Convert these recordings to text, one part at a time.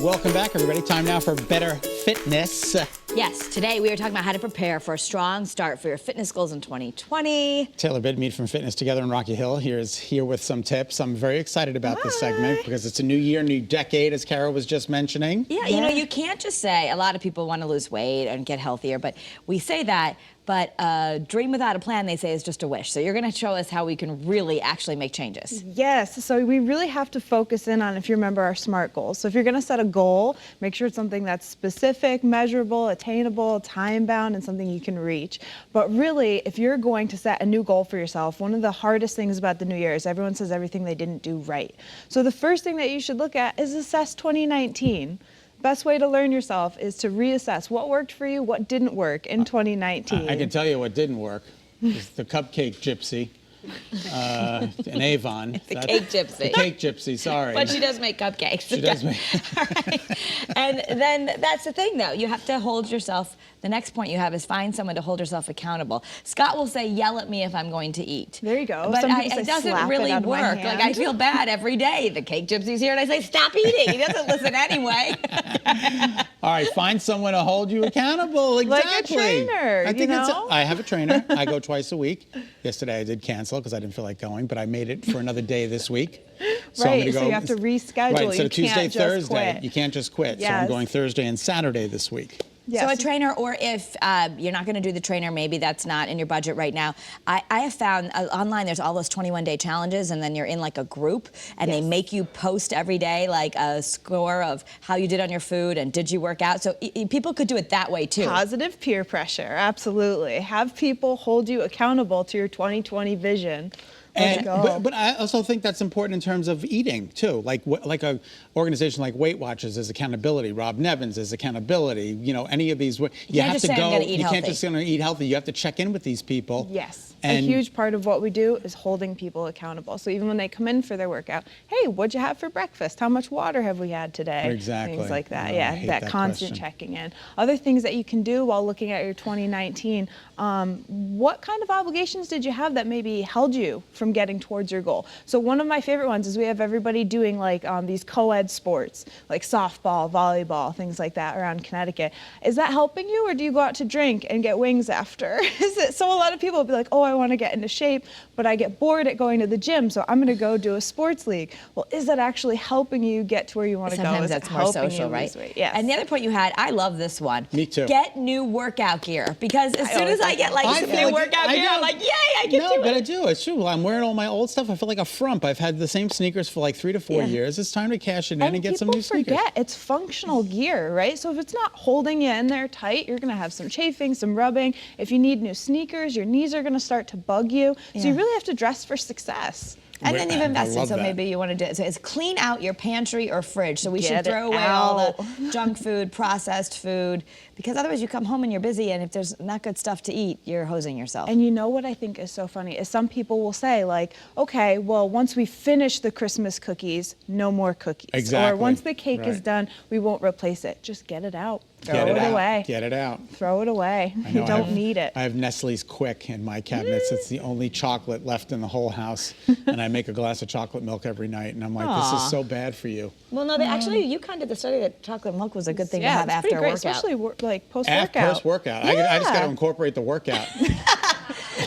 Welcome back, everybody. Time now for Better Fitness. Yes, today we are talking about how to prepare for a strong start for your fitness goals in 2020. Taylor Bidmead from Fitness Together in Rocky Hill is here with some tips. I'm very excited about this segment because it's a new year, new decade, as Kara was just mentioning. Yeah, you know, you can't just say, a lot of people want to lose weight and get healthier, but we say that, but a dream without a plan, they say, is just a wish. So you're going to show us how we can really actually make changes. Yes, so we really have to focus in on, if you remember, our SMART goals. So if you're going to set a goal, make sure it's something that's specific, measurable, attainable, time-bound, and something you can reach. But really, if you're going to set a new goal for yourself, one of the hardest things about the new year is everyone says everything they didn't do right. So the first thing that you should look at is assess 2019. Best way to learn yourself is to reassess what worked for you, what didn't work in 2019. I can tell you what didn't work. It's the cupcake gypsy. In Avon. The cake gypsy. The cake gypsy, sorry. But she does make cupcakes. She does make. All right. And then that's the thing, though. You have to hold yourself. The next point you have is find someone to hold yourself accountable. Scott will say, yell at me if I'm going to eat. There you go. But Some people say, it doesn't slap really it out of my work. hand. Like, I feel bad every day. The cake gypsy's here and I say, stop eating. He doesn't listen anyway. All right, find someone to hold you accountable. Exactly. Like a trainer, I think you know? I have a trainer. I go twice a week. Yesterday I did cancel because I didn't feel like going, but I made it for another day this week. So I'm Right, gonna go, so you have to reschedule. Right, instead You of Tuesday, can't just Thursday. quit. You can't just quit. So I'm Yes. going Thursday and Saturday this week. Yes. So a trainer, or if you're not going to do the trainer, maybe that's not in your budget right now. I have found online there's all those 21-day challenges, and then you're in like a group, and they make you post every day like a score of how you did on your food and did you work out. So people could do it that way too. Positive peer pressure, absolutely. Have people hold you accountable to your 2020 vision. Let's go. But I also think that's important in terms of eating too. Like a organization like Weight Watchers is accountability. Rob Nevins is accountability. You know, any of these. You can't have just to say, go. "I'm gonna eat you healthy." can't just eat healthy. You have to check in with these people. Yes. And a huge part of what we do is holding people accountable. So even when they come in for their workout, hey, what'd you have for breakfast? How much water have we had today? Exactly. Things like that. No, I Yeah, hate that that constant question. checking in. Other things that you can do while looking at your 2019, what kind of obligations did you have that maybe held you from getting towards your goal? So one of my favorite ones is we have everybody doing like these co-ed sports, like softball, volleyball, things like that around Connecticut. Is that helping you, or do you go out to drink and get wings after? So a lot of people will be like, oh, I want to get into shape, but I get bored at going to the gym, so I'm going to go do a sports league. Well, is that actually helping you get to where you want to go? Sometimes Is it that's more helping social, you right? lose weight? Yes. And the other point you had, I love this one. Me too. Get new workout gear, because as soon always as I like get that. like I some feel new like workout I gear, do. I'm like, yay, I can No, do but it. I do. It's true. I'm wearing all my old stuff. I feel like a frump. I've had the same sneakers for like 3 to 4 years. It's time to cash it in and get some new sneakers. People forget it's functional gear, right? So if it's not holding you in there tight, you're going to have some chafing, some rubbing. If you need new sneakers, your knees are going to start to bug you. So you really have to dress for success. And then you've I invested, love so that. maybe you want to do it. So it's clean out your pantry or fridge. So we should Get it throw away all out. the junk food, processed food, because otherwise you come home and you're busy, and if there's not good stuff to eat, you're hosing yourself. And you know what I think is so funny is some people will say like, okay, well, once we finish the Christmas cookies, no more cookies. Exactly. Or once the cake is Right. done, we won't replace it. Just get it out. Throw Get it out. away. Get it out. Throw it away. I know You I don't have- need it. I have Nestle's Quick in my cabinets. It's the only chocolate left in the whole house. And I make a glass of chocolate milk every night. And I'm like, this is so bad for you. Well, no, actually, you kind of decided that chocolate milk was a good thing to yeah, have it's after pretty a great, workout. especially like post-workout. Post-workout. I just got to Yeah. incorporate the workout.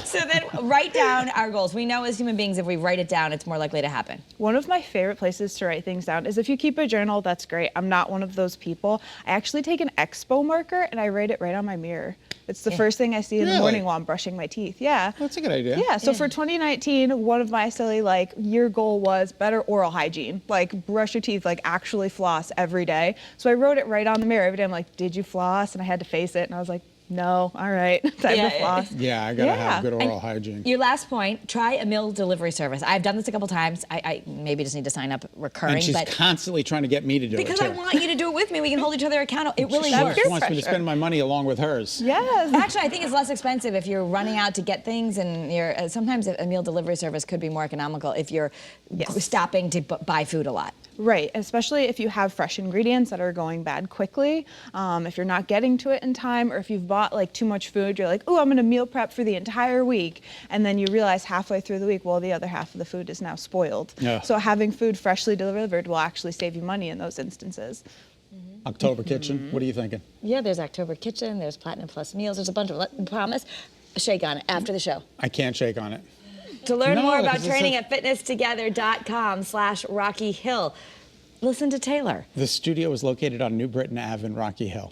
So then write down our goals. We know as human beings, if we write it down, it's more likely to happen. One of my favorite places to write things down is if you keep a journal, that's great. I'm not one of those people. I actually take an Expo marker and I write it right on my mirror. It's the first thing I see in the Really? morning while I'm brushing my teeth. Yeah. That's a good idea. Yeah, so for 2019, one of my silly year goal was better oral hygiene. Like brush your teeth, like actually floss every day. So I wrote it right on the mirror every day. I'm like, did you floss? And I had to face it and I was like, no, all right, time Yeah, to floss. Yeah, I got to Yeah. have good oral hygiene. Your last point, try a meal delivery service. I've done this a couple times. I maybe just need to sign up recurring. And she's but constantly trying to get me to do because it, I too. want you to do it with me. We can hold each other accountable. It really She works. just wants me to pressure. spend my money along with hers. Yes. Actually, I think it's less expensive if you're running out to get things, and you're sometimes a meal delivery service could be more economical if you're stopping to buy food a lot. Right, especially if you have fresh ingredients that are going bad quickly. If you're not getting to it in time, or if you've bought like too much food, you're like, oh, I'm gonna meal prep for the entire week. And then you realize halfway through the week, well, the other half of the food is now spoiled. Yeah. So having food freshly delivered will actually save you money in those instances. October Kitchen. What are you thinking? Yeah, there's October Kitchen, there's Platinum Plus meals, there's a bunch of, promise, shake on it after the show. I can't shake on it. To learn No, more about because it's training a- at fitnesstogether.com/Rocky Hill, listen to Taylor. The studio is located on New Britain Ave in Rocky Hill.